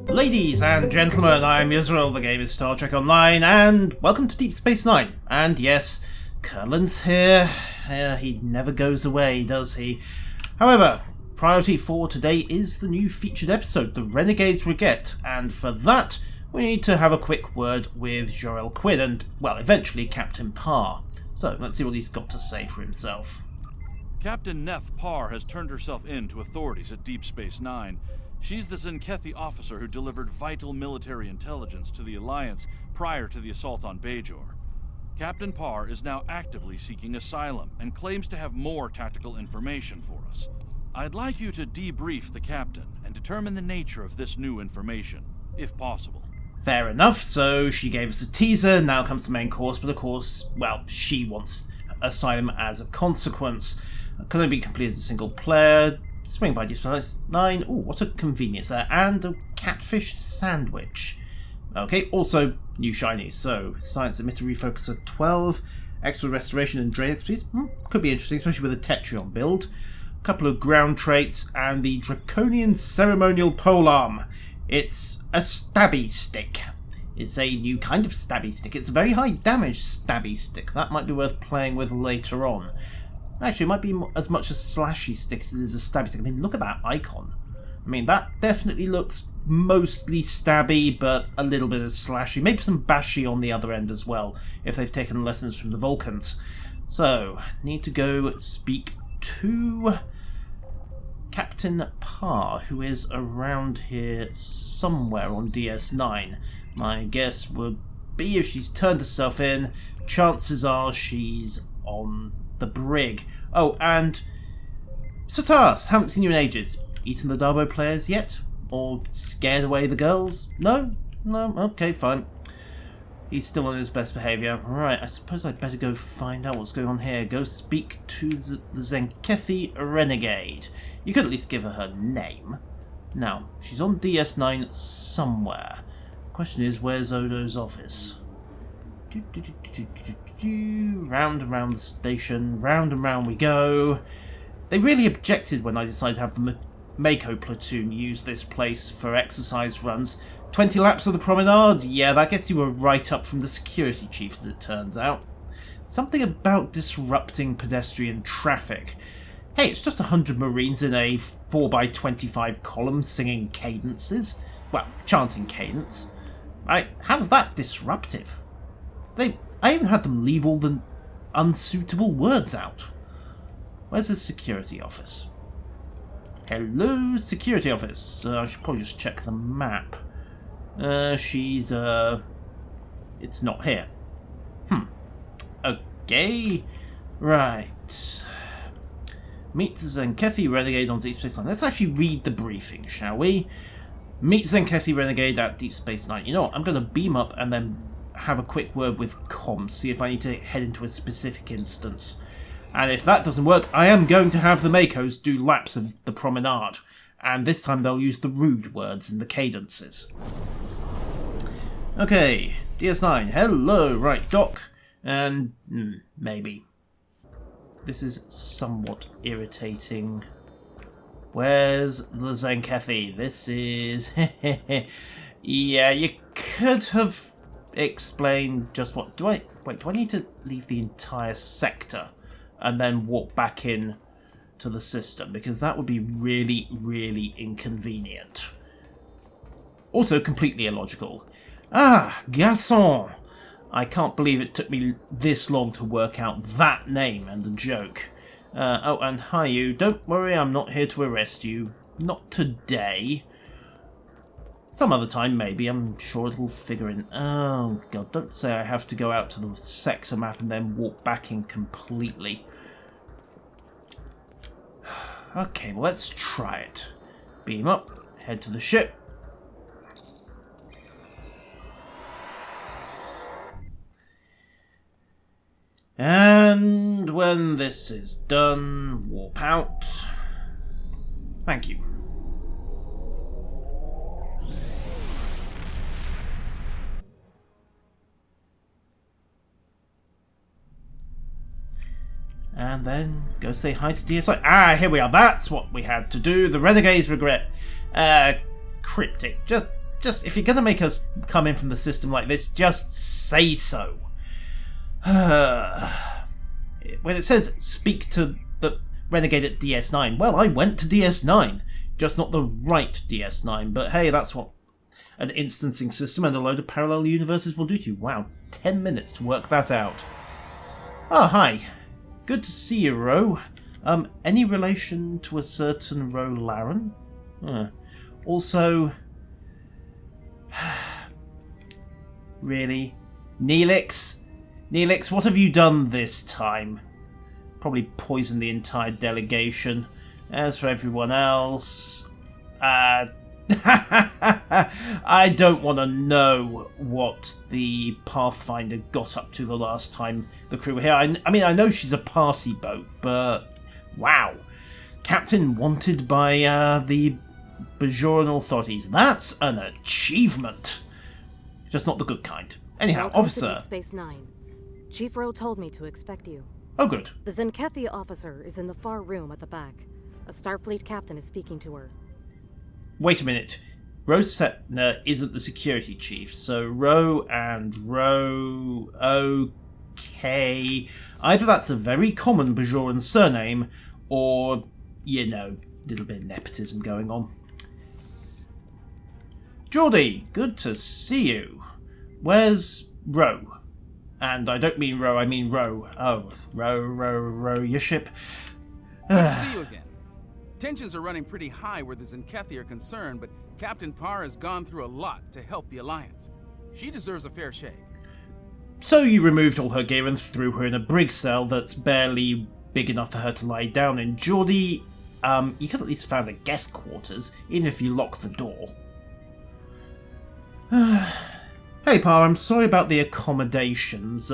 Ladies and gentlemen, I'm Israel, the game is Star Trek Online, and welcome to Deep Space Nine. And yes, Kurland's here. He never goes away, does he? However, priority for today is the new featured episode, the Renegade's Regret, and for that, we need to have a quick word with Jorel Quinn and, well, eventually Captain Parr. So, let's see what he's got to say for himself. Captain Neth Parr has turned herself in to authorities at Deep Space Nine. She's the Zenkethi officer who delivered vital military intelligence to the Alliance prior to the assault on Bajor. Captain Parr is now actively seeking asylum and claims to have more tactical information for us. I'd like you to debrief the captain and determine the nature of this new information, if possible. Fair enough, so she gave us a teaser, now comes the main course, but of course, well, she wants asylum as a consequence. Can only be completed as a single player. Swing by Deep Space Nine. Ooh, what a convenience there. And a catfish sandwich. Okay, also new shinies. So, science emitter refocuser 12. Extra restoration and drainage, please. Could be interesting, especially with a Tetrion build. A couple of ground traits and the Draconian Ceremonial Polearm. It's a stabby stick. It's a new kind of stabby stick. It's a very high damage stabby stick. That might be worth playing with later on. Actually, it might be as much a slashy stick as it is a stabby stick. I mean, look at that icon. I mean, that definitely looks mostly stabby, but a little bit of slashy. Maybe some bashy on the other end as well, if they've taken lessons from the Vulcans. So, need to go speak to Captain Parr, who is around here somewhere on DS9. My guess would be if she's turned herself in, chances are she's on the brig. Oh, and Satars, haven't seen you in ages. Eaten the Darbo players yet? Or scared away the girls? No? No? Okay, fine. He's still on his best behaviour. Right, I suppose I'd better go find out what's going on here. Go speak to the Zenkethi Renegade. You could at least give her name. Now, she's on DS9 somewhere. Question is, where's Odo's office? Round and round the station, round and round we go. They really objected when I decided to have the MACO platoon use this place for exercise runs. 20 laps of the Promenade? Yeah, I guess you were right up from the security chief, as it turns out. Something about disrupting pedestrian traffic. Hey, it's just 100 Marines in a 4x25 column singing cadences. Well, chanting cadence. How's that disruptive? I even had them leave all the unsuitable words out. Where's the security office? Hello, security office. I should probably just check the map. It's not here. Okay. Right. Meet the Zenkethi Renegade on Deep Space Nine. Let's actually read the briefing, shall we? Meet Zenkethi Renegade at Deep Space Nine. You know what? I'm going to beam up and then have a quick word with comms, see if I need to head into a specific instance. And if that doesn't work, I am going to have the MACOs do laps of the Promenade. And this time they'll use the rude words and the cadences. Okay, DS9, hello, right, Doc. And maybe. This is somewhat irritating. Where's the Zenkethi? This is... Yeah, you could have explained just what... Do I need to leave the entire sector and then walk back in to the system? Because that would be really, really inconvenient. Also completely illogical. Ah, Garçon! I can't believe it took me this long to work out that name and the joke. Oh, and hi you. Don't worry, I'm not here to arrest you. Not today. Some other time, maybe. I'm sure it'll figure in. Oh, God, don't say I have to go out to the sector map and then walk back in completely. Okay, well, let's try it. Beam up, head to the ship. And when this is done, warp out. Thank you. And then go say hi to DSI. Ah, here we are. That's what we had to do. The Renegade's Regret. Cryptic. Just Just, if you're going to make us come in from the system like this, just say so. When it says speak to the Renegade at DS9, well, I went to DS9. Just not the right DS9, but hey, that's what an instancing system and a load of parallel universes will do to you. Wow, 10 minutes to work that out. Ah, hi. Good to see you, Ro. Any relation to a certain Ro Laren? Also... really? Neelix? Neelix, what have you done this time? Probably poisoned the entire delegation. As for everyone else... I don't want to know what the Pathfinder got up to the last time the crew were here. I mean, I know she's a party boat, but... wow. Captain wanted by the Bajoran authorities. That's an achievement. Just not the good kind. Anyhow, Welcome officer... to Deep Space 9. Chief Ro told me to expect you. Oh, good. The Zenkethi officer is in the far room at the back. A Starfleet captain is speaking to her. Wait a minute. Ro Setner isn't the security chief, so Ro and Ro... okay. Either that's a very common Bajoran surname, or, you know, a little bit of nepotism going on. Geordie, good to see you. Where's Ro? And I don't mean Ro, I mean Ro. Oh, Ro, your ship. Good to see you again. Tensions are running pretty high where the Zenkethi are concerned, but Captain Parr has gone through a lot to help the Alliance. She deserves a fair shake. So you removed all her gear and threw her in a brig cell that's barely big enough for her to lie down in. Geordie, you could at least have found a guest quarters, even if you lock the door. Hey, Parr, I'm sorry about the accommodations.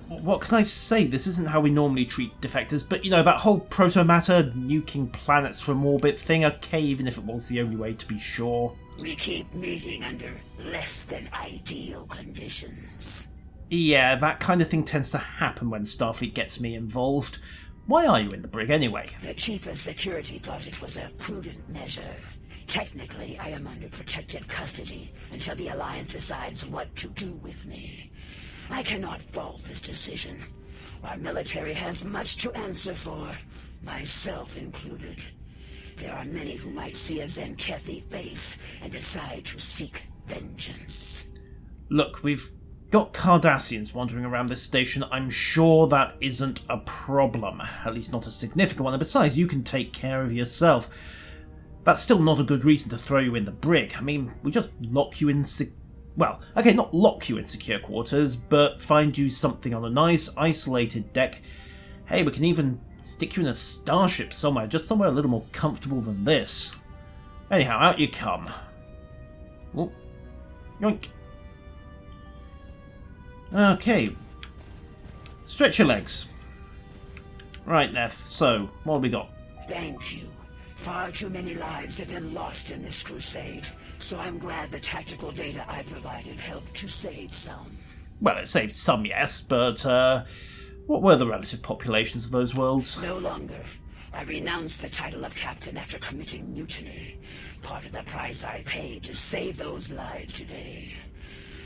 What can I say? This isn't how we normally treat defectors, but you know, that whole protomattered nuking planets from orbit thing, okay, even if it was the only way to be sure. We keep meeting under less than ideal conditions. Yeah, that kind of thing tends to happen when Starfleet gets me involved. Why are you in the brig anyway? The Chief of Security thought it was a prudent measure. Technically, I am under protective custody until the Alliance decides what to do with me. I cannot fault this decision. Our military has much to answer for, myself included. There are many who might see a Zenkethi face and decide to seek vengeance. Look, we've got Cardassians wandering around this station. I'm sure that isn't a problem. At least not a significant one. And besides, you can take care of yourself. That's still not a good reason to throw you in the brig. I mean, we just lock you in... well, okay, not lock you in secure quarters, but find you something on a nice, isolated deck. Hey, we can even stick you in a starship somewhere, just somewhere a little more comfortable than this. Anyhow, out you come. Oh, yoink. Okay. Stretch your legs. Right, Neth, so, what have we got? Thank you. Far too many lives have been lost in this crusade, so I'm glad the tactical data I provided helped to save some. Well, it saved some, yes, but, what were the relative populations of those worlds? No longer. I renounced the title of captain after committing mutiny. Part of the price I paid to save those lives today.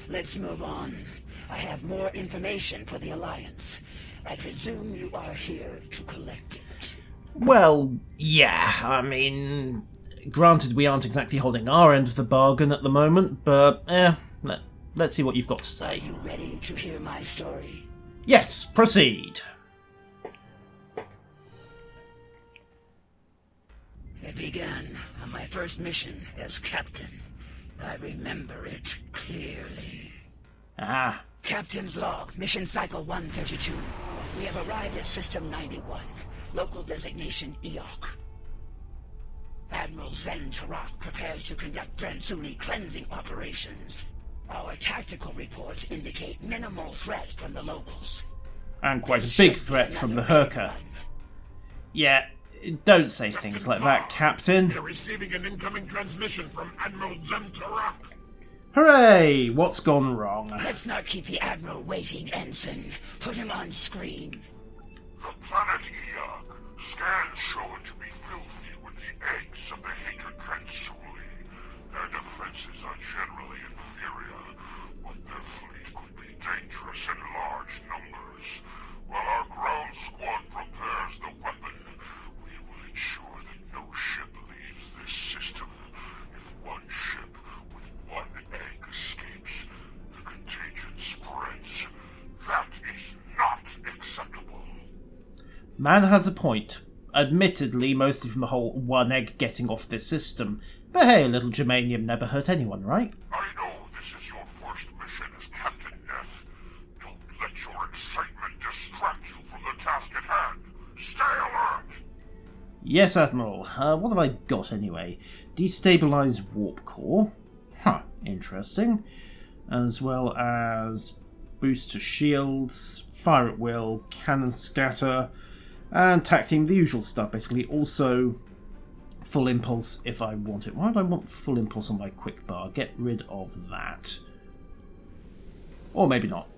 Let's move on. I have more information for the Alliance. I presume you are here to collect it. Well, yeah, I mean, granted we aren't exactly holding our end of the bargain at the moment, but, let's see what you've got to say. Are you ready to hear my story? Yes, proceed. It began on my first mission as captain. I remember it clearly. Ah. Captain's log, mission cycle 132. We have arrived at System 91. Local designation Eok. Admiral Zen Tarak prepares to conduct Dransuli cleansing operations. Our tactical reports indicate minimal threat from the locals. And quite a big threat from the Herker. Yeah, don't say things like that, Captain. They're receiving an incoming transmission from Admiral Zen Tarak. Hooray! What's gone wrong? Let's not keep the Admiral waiting, Ensign. Put him on screen. The planet Eok. Scans show it to be filthy with the eggs of the hatred Dransuli. Their defense Man has a point. Admittedly, mostly from the whole one egg getting off this system. But hey, a little germanium never hurt anyone, right? I know this is your first mission as Captain Neth. Don't let your excitement distract you from the task at hand. Stay alert! Yes, Admiral. What have I got anyway? Destabilize warp core. Huh, interesting. As well as boost to shields, fire at will, cannon scatter, and tac team, the usual stuff basically. Also, full impulse if I want it. Why would I want full impulse on my quick bar? Get rid of that. Or maybe not.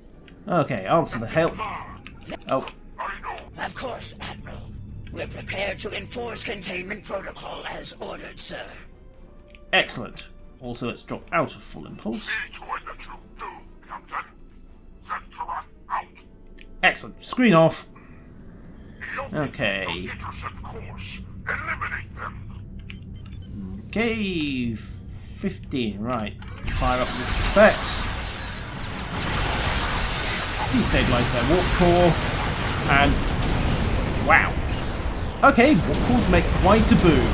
Okay, answer the hail. Oh. Of course, Admiral. We're prepared to enforce containment protocol as ordered, sir. Excellent. Also, let's drop out of full impulse. See to it that you do, Captain. Zentra out. Excellent. Screen off. Okay. Okay. Intercept course. Eliminate them. Okay, 15. Right. Fire up with specs. Destabilize their warp core. And wow. Okay, warp cores make quite a boom.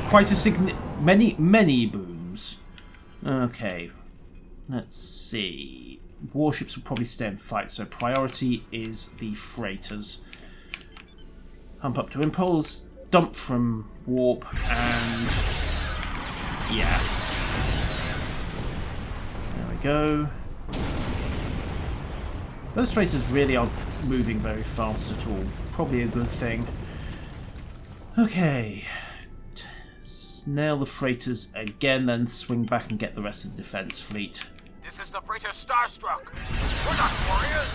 Quite a many booms. Okay, let's see. Warships will probably stay and fight, so priority is the freighters. Hump up to impulse, dump from warp, and yeah. There we go. Those freighters really aren't moving very fast at all. Probably a good thing. Okay. Nail the freighters again, then swing back and get the rest of the defense fleet. This is the freighter Starstruck. We're not warriors.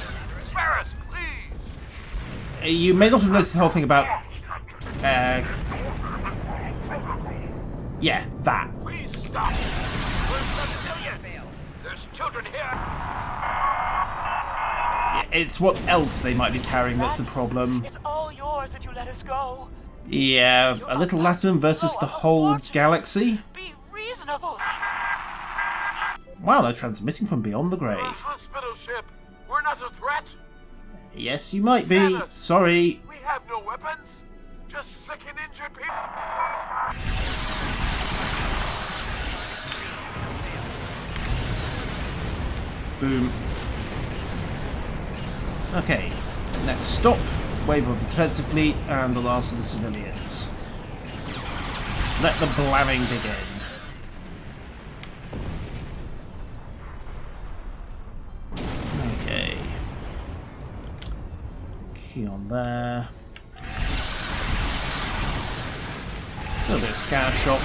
Spare us, please. You may not have noticed the whole thing about... yeah, that. Please stop. We're civilian. There's children here. It's what else they might be carrying that's the problem. It's all yours if you let us go. Yeah, a little Latin versus the whole galaxy. Be reasonable. Wow, they're transmitting from beyond the We're a grave. hospital ship. We're not a threat. Yes, you might be. Sorry. We have no weapons. Just sick and injured people. Boom. Okay, let's stop. Wave of the defensive fleet and the last of the civilians. Let the blamming begin. Okay. Key on there. A little bit of scatter shot.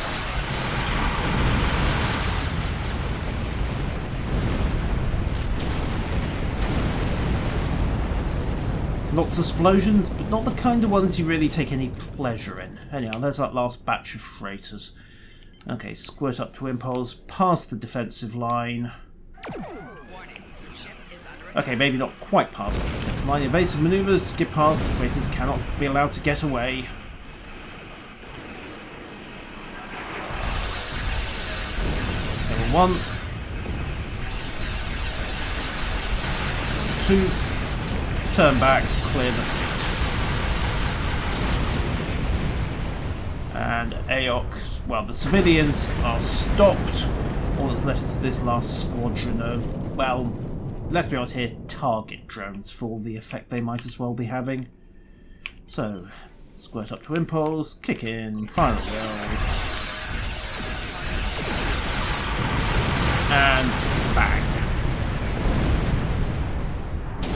Lots of explosions, but not the kind of ones you really take any pleasure in. Anyhow, there's that last batch of freighters. Okay, squirt up to impulse, past the defensive line. Okay, maybe not quite past the defensive line. Evasive maneuvers, skip past. The freighters cannot be allowed to get away. Level 1. 2. Turn back, clear the fleet. And AOC, well, the civilians are stopped. All that's left is this last squadron of, well, let's be honest here, target drones for all the effect they might as well be having. So, squirt up to impulse, kick in, fire at will. And bang.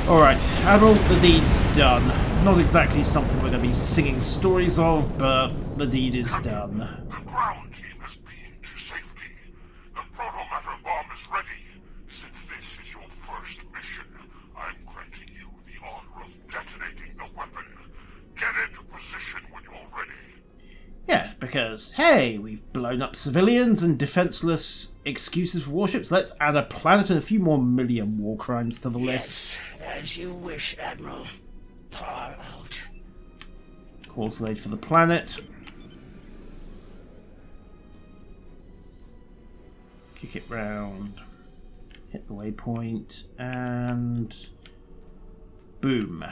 Alright, Admiral, the deed's done. Not exactly something we're going to be singing stories of, but the deed is done. The ground team has been to safety. The protomatter bomb is ready. Since this is your first mission, I'm granting you the honor of detonating the weapon. Get into position when you're ready. Yeah, because, hey, we've blown up civilians and defenseless excuses for warships. Let's add a planet and a few more million war crimes to the list. As you wish, Admiral. Parr out. Course laid for the planet. Kick it round Hit the waypoint, and boom.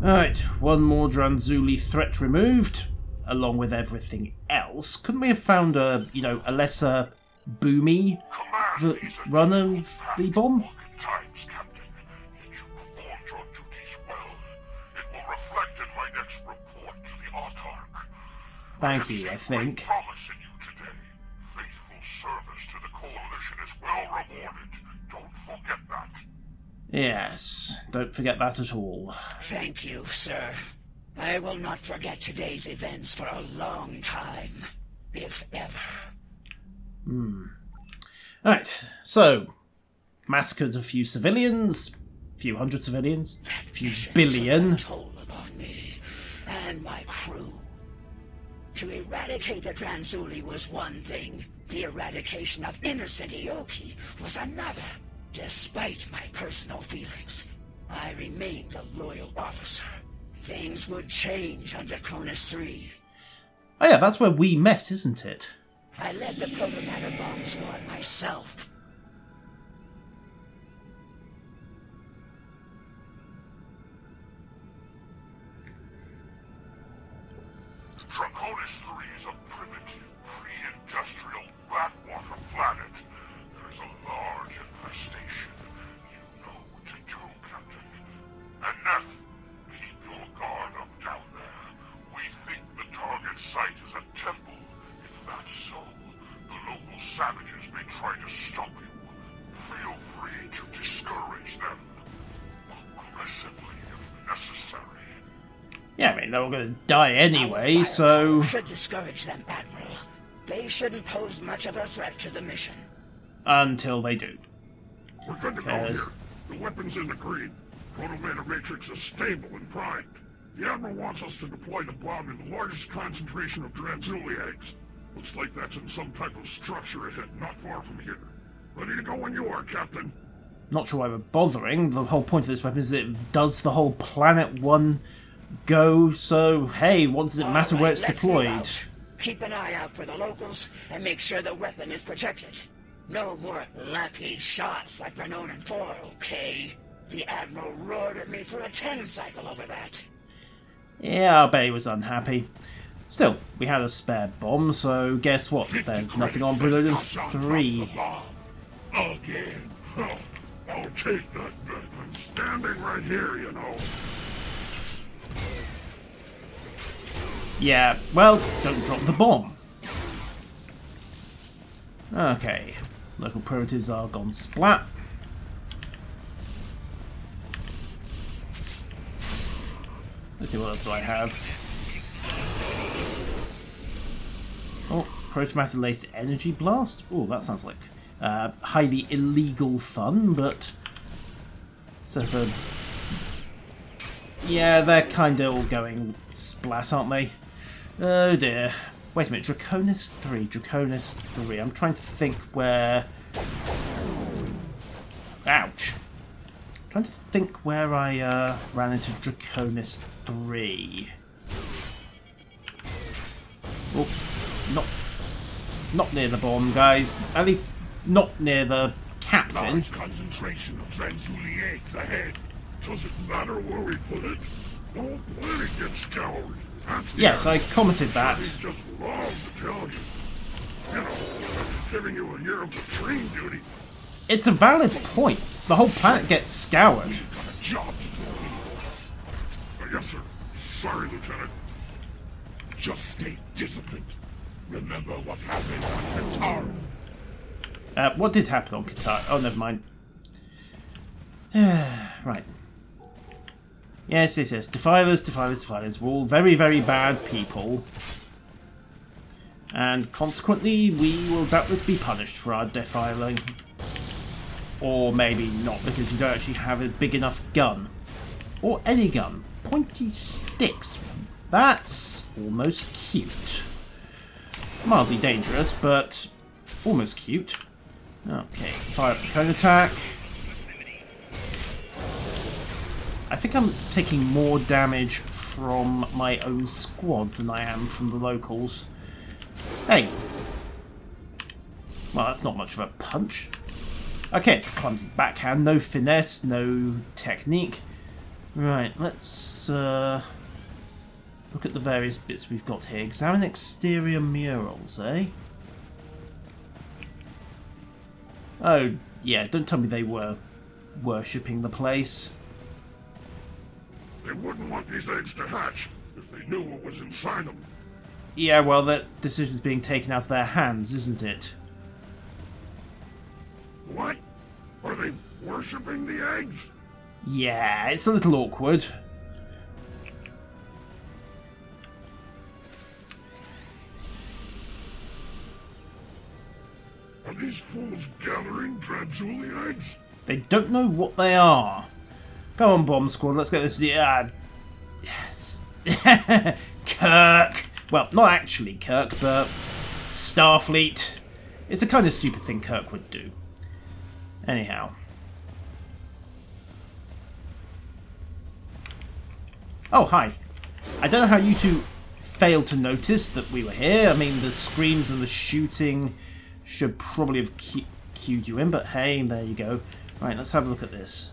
Alright, one more Dranzuli threat removed, along with everything else. Couldn't we have found a, a lesser boomy run of the bomb? Times, Captain. Yet you performed your duties well. It will reflect in my next report to the Autarch. Thank you, I think. Promise in you today. Faithful service to the Coalition is well rewarded. Don't forget that. Yes, don't forget that at all. Thank you, sir. I will not forget today's events for a long time, if ever. Alright, so, massacred a few civilians, a few hundred civilians, a few billion. Toll upon me and my crew. To eradicate the Dranzuli was one thing. The eradication of innocent Ioki was another. Despite my personal feelings, I remained a loyal officer. Things would change under Cronus 3. Oh yeah, that's where we met, isn't it? I led the protomattered bomb squad myself. Draconis 3 is a primitive, pre-industrial backwater planet. There is a large infestation. You know what to do, Captain. And Neth, keep your guard up down there. We think the target site is a temple. If that's so, the local savages may try to stop you. Feel free to discourage them. Aggressively if necessary. Yeah, I mean, they're all going to die anyway, so... Should discourage them, Admiral. They shouldn't pose much of a threat to the mission. Until they do. We're good to go here. The weapon's in the green. Protomattered matrix is stable and primed. The Admiral wants us to deploy the bomb in the largest concentration of Dranzuli eggs. Looks like that's in some type of structure ahead, not far from here. Ready to go when you are, Captain. Not sure why we're bothering. The whole point of this weapon is that it does the whole planet one go, so hey, what does it matter where it's deployed? Keep an eye out for the locals and make sure the weapon is protected. No more lucky shots like Vernonin 4, okay? The Admiral roared at me for a 10 cycle over that. Yeah, I bet he was unhappy. Still, we had a spare bomb, so guess what? There's nothing on Promenade 3. Again. I'll take that bet. I'm standing right here, you know. Yeah, well, don't drop the bomb. Okay, local primitives are gone splat. Let's see what else do I have. Oh, protomattered laced energy blast. Oh, that sounds like highly illegal fun, but so for yeah, they're kind of all going splat, aren't they? Oh dear. Wait a minute, Draconis 3, Draconis 3. I'm trying to think where... Ouch. I'm trying to think where I ran into Draconis 3. Oh, not near the bomb, guys. At least not near the captain. Large concentration of Dranzuli eggs ahead. Doesn't matter where we put it. Whole planet gets scoured. Yes, I commented that. Just love to tell you. You know, I'm giving you a year of latrine duty. It's a valid point. The whole planet gets scoured. We've got a job to do. Yes, sir. Sorry, Lieutenant. Just stay disciplined. Remember what happened on Qatar. What did happen on Qatar? Oh, never mind. Right. Yes. Defilers. We're all very, very bad people. And consequently, we will doubtless be punished for our defiling. Or maybe not, because you don't actually have a big enough gun. Or any gun. Pointy sticks. That's almost cute. Mildly dangerous, but almost cute. Okay, fire up the cone attack. I think I'm taking more damage from my own squad than I am from the locals. Hey, Well, that's not much of a punch. Okay, it's a clumsy backhand. No finesse, no technique. Right, let's look at the various bits we've got here. Examine exterior murals, eh? Oh, yeah, don't tell me they were worshipping the place. They wouldn't want these eggs to hatch if they knew what was inside them. Yeah, well, that decision's being taken out of their hands, isn't it? What? Are they worshipping the eggs? Yeah, it's a little awkward. Are these fools gathering Dradzuli eggs? They don't know what they are. Come on, Bomb Squad, let's get this... yes. Kirk! Well, not actually Kirk, but Starfleet. It's the kind of stupid thing Kirk would do. Anyhow. Oh, hi. I don't know how you two failed to notice that we were here. I mean, the screams and the shooting should probably have cued you in, but hey, there you go. Right, let's have a look at this.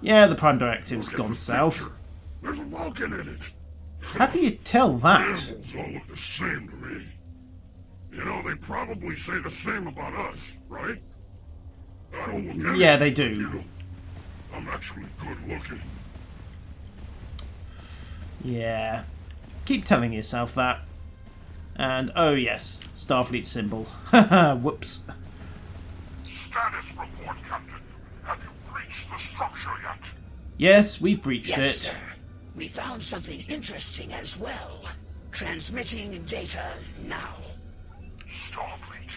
Yeah, the Prime Directive's gone south. There's a Vulcan in it. How can you tell that? Animals all look the same to me. You know, they probably say the same about us, right? I don't look anything Yeah, they like do. you. I'm actually good looking. Yeah. Keep telling yourself that. And, oh yes, Starfleet symbol. Haha, whoops. Status report, Captain. Have you breached the structure yet? Yes, we've breached Yes, it. sir. We found something interesting as well. Transmitting data now. Starfleet.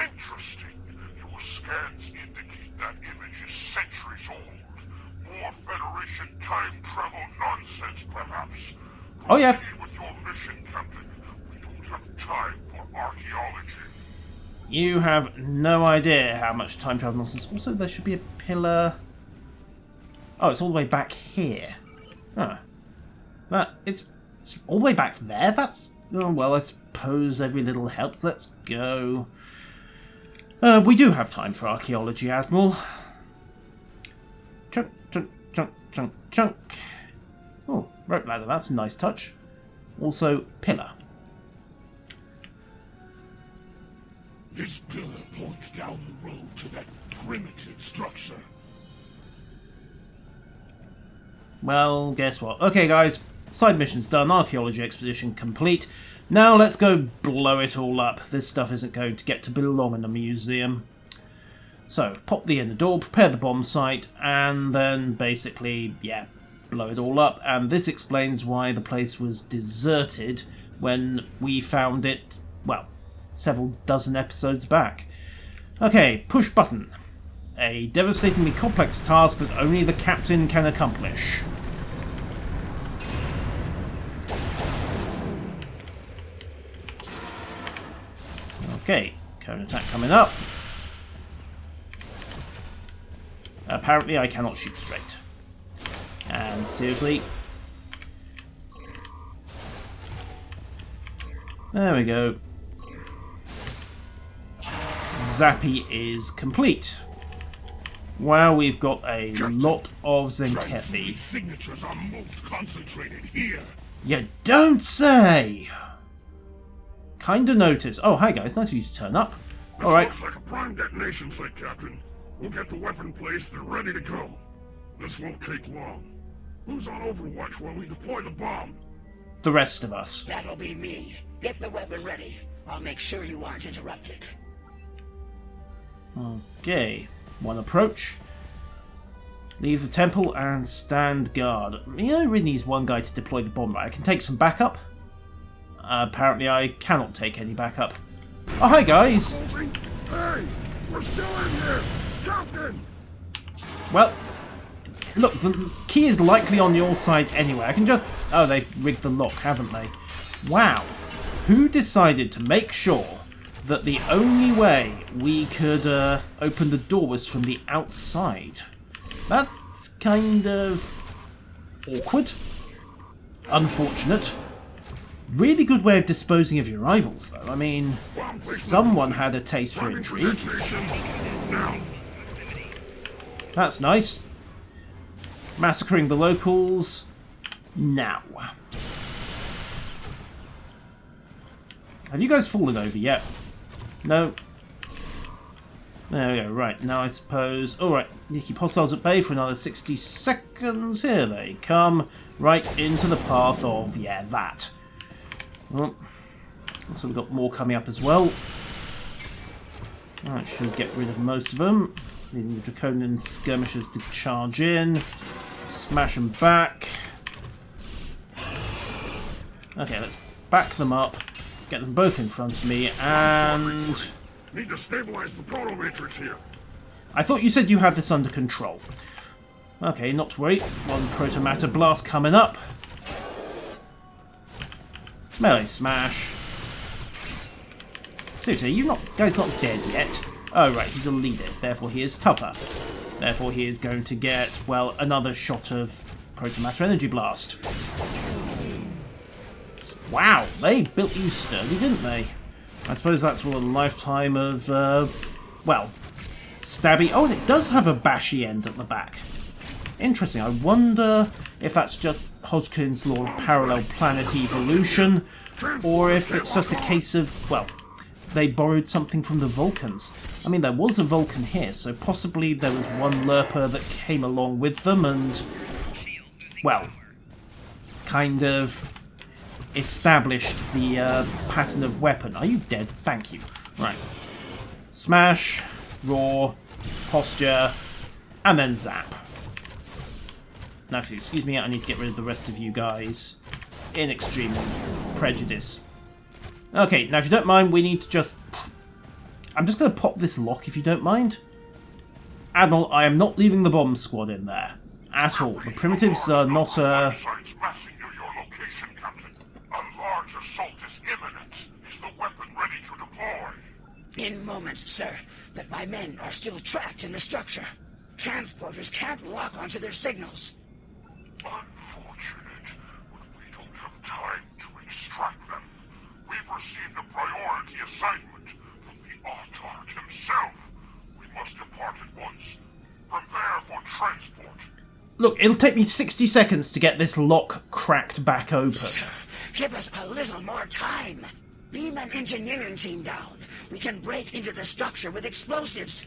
Interesting. Your scans indicate that image is centuries old. More Federation time travel nonsense, perhaps. Oh, yeah. Proceed with your mission, Captain. We don't have time for archaeology. You have no idea how much time travel nonsense. Also, there should be a pillar... Oh, it's all the way back here. Huh. It's all the way back there? That's... Oh, well, I suppose every little helps. Let's go. We do have time for archaeology, Admiral. Chunk, chunk, chunk, chunk, chunk. Oh, rope ladder, that's a nice touch. Also, pillar. This pillar points down the road to that primitive structure. Well, guess what? Okay, guys, side mission's done, archaeology expedition complete. Now let's go blow it all up. This stuff isn't going to get to belong in a museum. So, pop the inner door, prepare the bomb site, and then basically, yeah, blow it all up. And this explains why the place was deserted when we found it, well, several dozen episodes back. Okay, push button. A devastatingly complex task that only the captain can accomplish. Okay, cone attack coming up. Apparently I cannot shoot straight. And seriously. There we go. Zappy is complete. Wow, we've got a lot of Zenkethi. Signatures are most concentrated here. You don't say! Kinda notice. Oh, hi guys, nice of you to turn up. This Alright, looks like a prime detonation site, Captain. We'll get the weapon placed and ready to go. This won't take long. Who's on Overwatch while we deploy the bomb? the rest of us. That'll be me. Get the weapon ready. I'll make sure you aren't interrupted. Okay, one approach. Leave the temple and stand guard. You know, really needs one guy to deploy the bomb, right? I can take some backup. Apparently I cannot take any backup. Oh, hi guys! Hey! We're still in here! Captain! Well, look, the key is likely on your side anyway. I can just... Oh, they've rigged the lock, haven't they? Wow. Who decided to make sure that the only way we could open the door was from the outside? That's kind of awkward. Unfortunate. Really good way of disposing of your rivals, though. I mean, someone had a taste for intrigue. That's nice. Massacring the locals. Now. Have you guys fallen over yet? No. There we go, right, now I suppose... Alright, you keep hostiles at bay for another 60 seconds. Here they come. Right into the path of, yeah, that. Well, looks like we've got more coming up as well. That should get rid of most of them. Needing the Draconian skirmishers to charge in. Smash them back. Okay, let's back them up. Get them both in front of me, and... Need to stabilize the proto-matrix here. I thought you said you had this under control. Okay, not to worry. One protomatter blast coming up. Melee smash. Seriously, you guys not dead yet? Oh right, he's a leader, therefore he is tougher. Therefore he is going to get, well, another shot of protomatter energy blast. Wow, they built you sturdy, didn't they? I suppose that's all a lifetime of, well, stabby. Oh, and it does have a bashy end at the back. Interesting. I wonder if that's just Hodgkin's law of parallel planet evolution, or if it's just a case of, well, they borrowed something from the Vulcans. I mean, there was a Vulcan here, so possibly there was one Lurper that came along with them and, well, kind of established the pattern of weapon. Are you dead? Thank you. Right. Smash, roar, posture, and then zap. Now, if you excuse me, I need to get rid of the rest of you guys in extreme prejudice. Okay, now if you don't mind, we need to just... I'm just going to pop this lock if you don't mind. Admiral, I am not leaving the bomb squad in there. At all. The primitives are not Assault is imminent. Is the weapon ready to deploy? In moments, sir. But my men are still trapped in the structure. Transporters can't lock onto their signals. Unfortunate, but we don't have time to extract them. We've received a priority assignment from the Autarch himself. We must depart at once. Prepare for transport. Look, it'll take me 60 seconds to get this lock cracked back open. Sir, give us a little more time. Beam an engineering team down. We can break into the structure with explosives.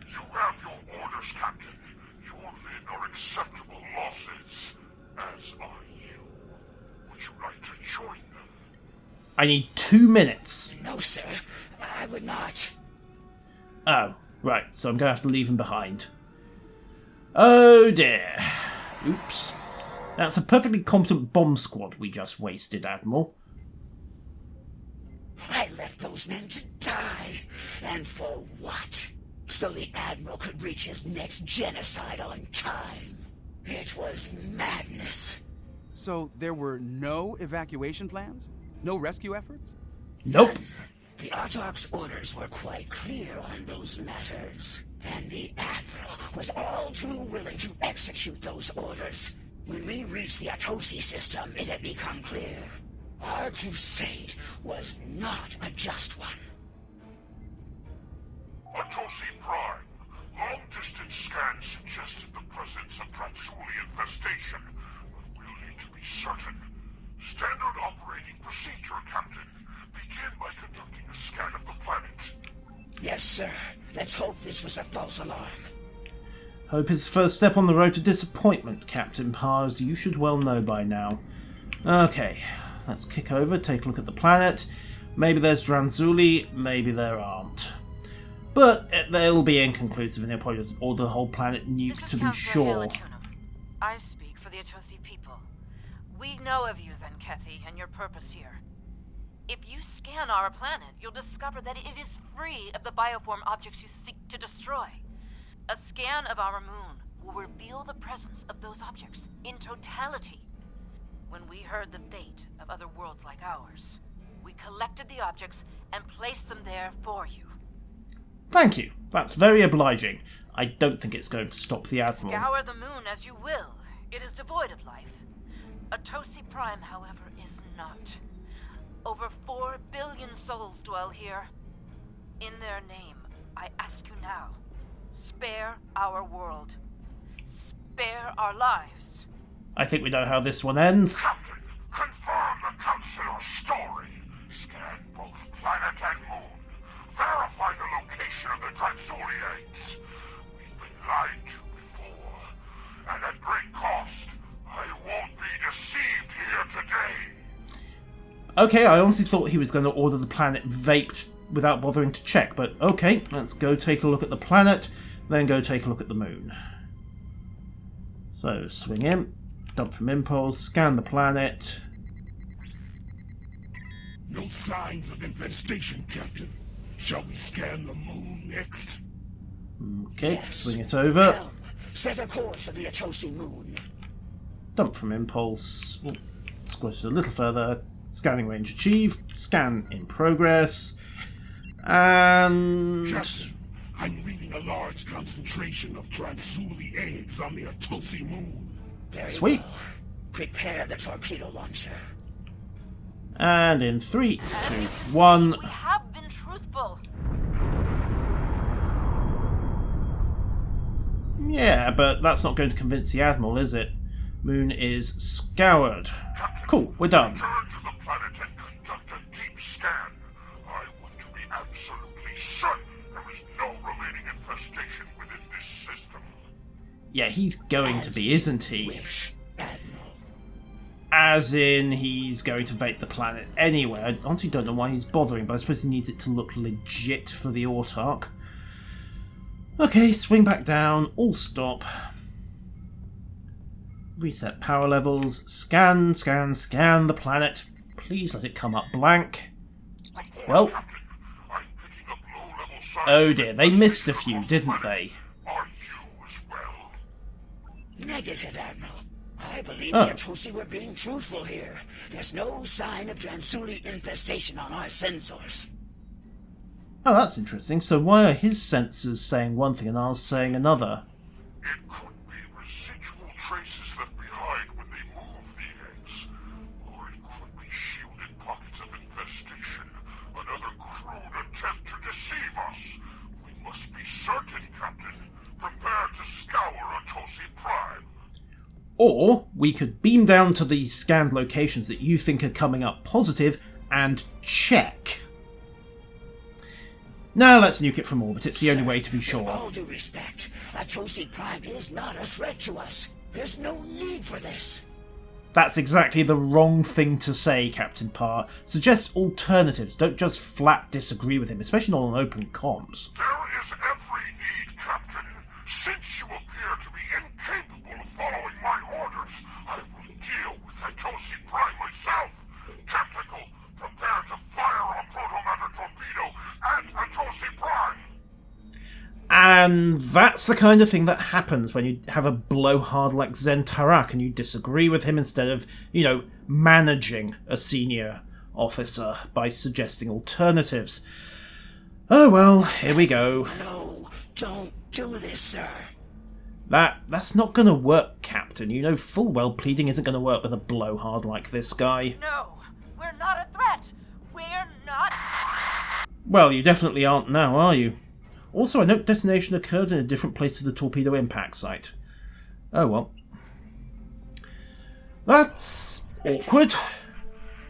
You have your orders, Captain. Your men are acceptable losses, as are you. Would you like to join them? I need 2 minutes. No, sir. I would not. Oh, right. So I'm going to have to leave him behind. Oh dear. Oops. That's a perfectly competent bomb squad we just wasted, Admiral. I left those men to die. And for what? So the Admiral could reach his next genocide on time. It was madness. So there were no evacuation plans? No rescue efforts? Nope. The Autarch's orders were quite clear on those matters. And the Admiral was all too willing to execute those orders. When we reached the Atosi system, it had become clear. Our crusade was not a just one. Atosi Prime. Long-distance scans suggested the presence of Dratsuli infestation, but we'll need to be certain. Standard operating procedure, Captain. Begin by conducting a scan of the planet. Yes, sir. Let's hope this was a false alarm. Hope is the first step on the road to disappointment, Captain Parr, as you should well know by now. Okay, let's kick over, take a look at the planet. Maybe there's Dratsuli, maybe there aren't. But they'll be inconclusive, and they'll probably just order the whole planet nuked to be sure. I speak for the Atosi people. We know of you, Zenkethi, and your purpose here. If you scan our planet, you'll discover that it is free of the bioform objects you seek to destroy. A scan of our moon will reveal the presence of those objects in totality. When we heard the fate of other worlds like ours, we collected the objects and placed them there for you. Thank you. That's very obliging. I don't think it's going to stop the Admiral. Scour the moon as you will. It is devoid of life. Atosi Prime, however, is not. Over 4 billion souls dwell here. In their name, I ask you now, spare our world. Spare our lives. I think we know how this one ends. Captain, confirm the Counselor's story. Scan both planet and moon. Verify the location of the Transuliates. We've been lied to before, and at great cost. I won't be deceived here today. Okay, I honestly thought he was going to order the planet vaped without bothering to check, but okay, let's go take a look at the planet, then go take a look at the moon. So, swing in, dump from impulse, scan the planet. No signs of infestation, Captain. Shall we scan the moon next? Okay, Yes. swing it over. Helm, set a course for the Atosi moon. Dump from impulse. Oh, squish it a little further. Scanning range achieved. Scan in progress. And... Captain, I'm reading a large concentration of Transuli eggs on the Atosi moon. Very Sweet. well. Prepare the torpedo launcher. And in 3, 2, As you can 1... see, we have been truthful. Yeah, but that's not going to convince the Admiral, is it? Moon is scoured. Captain, Cool, we're done. return to the planet and conduct a deep scan. I want to be absolutely certain there is no remaining infestation within this system. Yeah, he's going to be, isn't he? Wish, Admiral. As in, he's going to vape the planet anyway. I honestly don't know why he's bothering, but I suppose he needs it to look legit for the Autarch. Okay, swing back down, all stop. Reset power levels, scan the planet. Please let it come up blank. Well, Captain, I'm picking up low-level signs oh of dear, they missed a infestation few, on the didn't planet. they? Are you as well? Negative, Admiral. I believe Oh. the Atosi were being truthful here. There's no sign of Transuli infestation on our sensors. Oh, that's interesting. So why are his sensors saying one thing and ours saying another? It could be residual traces left behind when they move the eggs. Or it could be shielded pockets of infestation. Another crude attempt to deceive us. We must be certain, Captain. Prepare to scour Atosi Prime. Or we could beam down to these scanned locations that you think are coming up positive and check. Now let's nuke it from orbit. It's the only way to be With sure. all due respect, Atosi Prime is not a threat to us. There's no need for this. That's exactly the wrong thing to say, Captain Parr. Suggest alternatives. Don't just flat disagree with him, especially not on open comms. There is every need, Captain. Since you appear to be incapable of following my orders, I will deal with Atosi Prime myself. Tactical, prepare to fire a protomattered torpedo at Atosi Prime. And that's the kind of thing that happens when you have a blowhard like Zen Tarak and you disagree with him instead of, managing a senior officer by suggesting alternatives. Oh well, here we go. No, don't do this, sir. That's not going to work, Captain. You know full well pleading isn't going to work with a blowhard like this guy. No, we're not a threat. We're not. Well, you definitely aren't now, are you? Also, I note detonation occurred in a different place to the torpedo impact site. Oh well. That's awkward.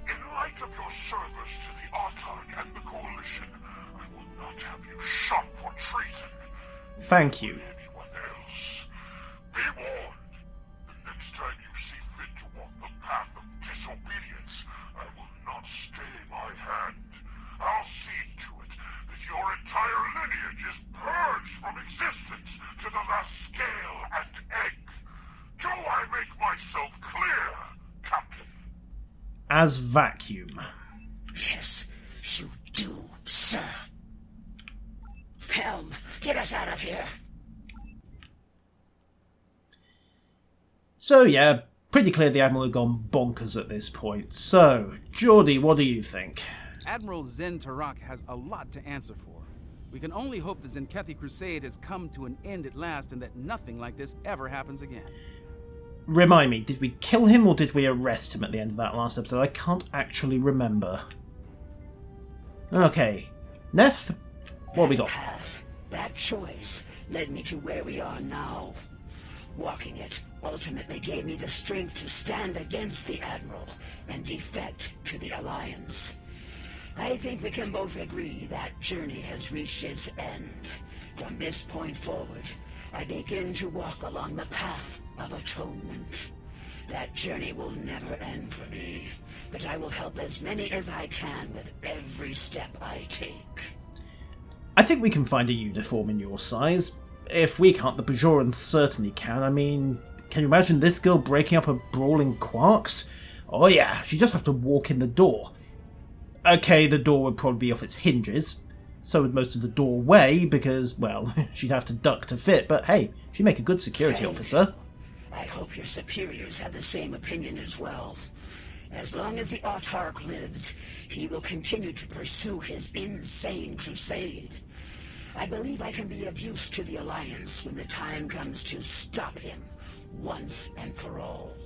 In light of your service to the Autarch and the Coalition, I will not have you shot for treason. Thank you. Anyone else. Be warned. The next time you see fit to walk the path of disobedience, I will not stay my hand. I'll see to it that your entire lineage is purged from existence to the last scale and egg. Do I make myself clear, Captain? As vacuum. Yes, you do, sir. Helm, get us out of here. So yeah, pretty clear the Admiral had gone bonkers at this point. So, Geordie, what do you think? Admiral Zen Tarak has a lot to answer for. We can only hope the Zenkethi Crusade has come to an end at last and that nothing like this ever happens again. remind me, did we kill him or did we arrest him at the end of that last episode? I can't actually remember. Okay. Neth, what have we got? That choice led me to where we are now. Walking it ultimately gave me the strength to stand against the Admiral and defect to the Alliance. I think we can both agree that journey has reached its end. From this point forward, I begin to walk along the path of atonement. That journey will never end for me, but I will help as many as I can with every step I take. I think we can find a uniform in your size. If we can't, the Bajorans certainly can. I mean, can you imagine this girl breaking up a brawl in Quarks? Oh yeah, she'd just have to walk in the door. Okay, the door would probably be off its hinges. So would most of the doorway, because, well, she'd have to duck to fit, but hey, she'd make a good security officer. I hope your superiors have the same opinion as well. As long as the Autarch lives, he will continue to pursue his insane crusade. I believe I can be of use to the Alliance when the time comes to stop him, once and for all.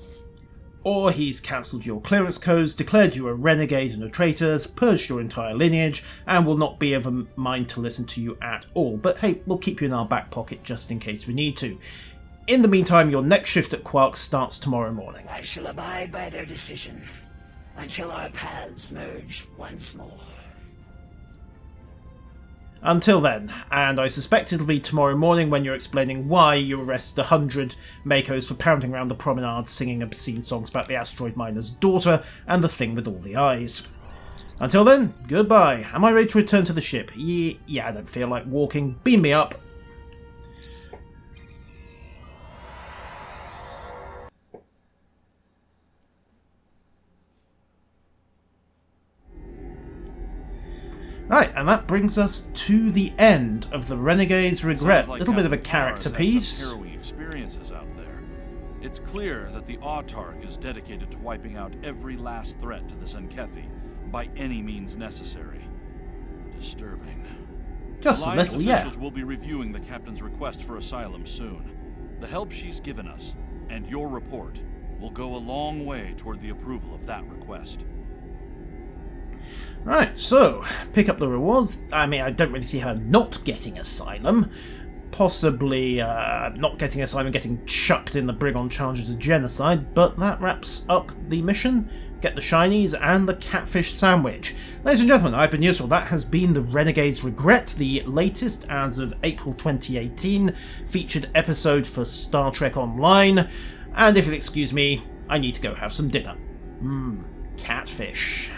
Or he's cancelled your clearance codes, declared you a renegade and a traitor, purged your entire lineage, and will not be of a mind to listen to you at all. But hey, we'll keep you in our back pocket just in case we need to. In the meantime, your next shift at Quark starts tomorrow morning. I shall abide by their decision until our paths merge once more. Until then, and I suspect it'll be tomorrow morning when you're explaining why you arrested 100 MACOs for pounding around the promenade singing obscene songs about the asteroid miner's daughter and the thing with all the eyes. Until then, goodbye. Am I ready to return to the ship? Yeah, I don't feel like walking. Beam me up. Right, and that brings us to the end of the Renegade's Regret. A little bit of a character piece. Harrowing experiences out there. It's clear that the Autarch is dedicated to wiping out every last threat to the Zenkethi by any means necessary. Disturbing. Just a Alliance little, yeah. officials will be reviewing the captain's request for asylum soon. The help she's given us, and your report, will go a long way toward the approval of that request. Right, so, pick up the rewards. I mean, I don't really see her not getting asylum. Possibly not getting asylum, getting chucked in the brig on charges of genocide, but that wraps up the mission. Get the shinies and the catfish sandwich. Ladies and gentlemen, I've been useful. That has been the Renegade's Regret, the latest, as of April 2018, featured episode for Star Trek Online. And if you'll excuse me, I need to go have some dinner. Catfish.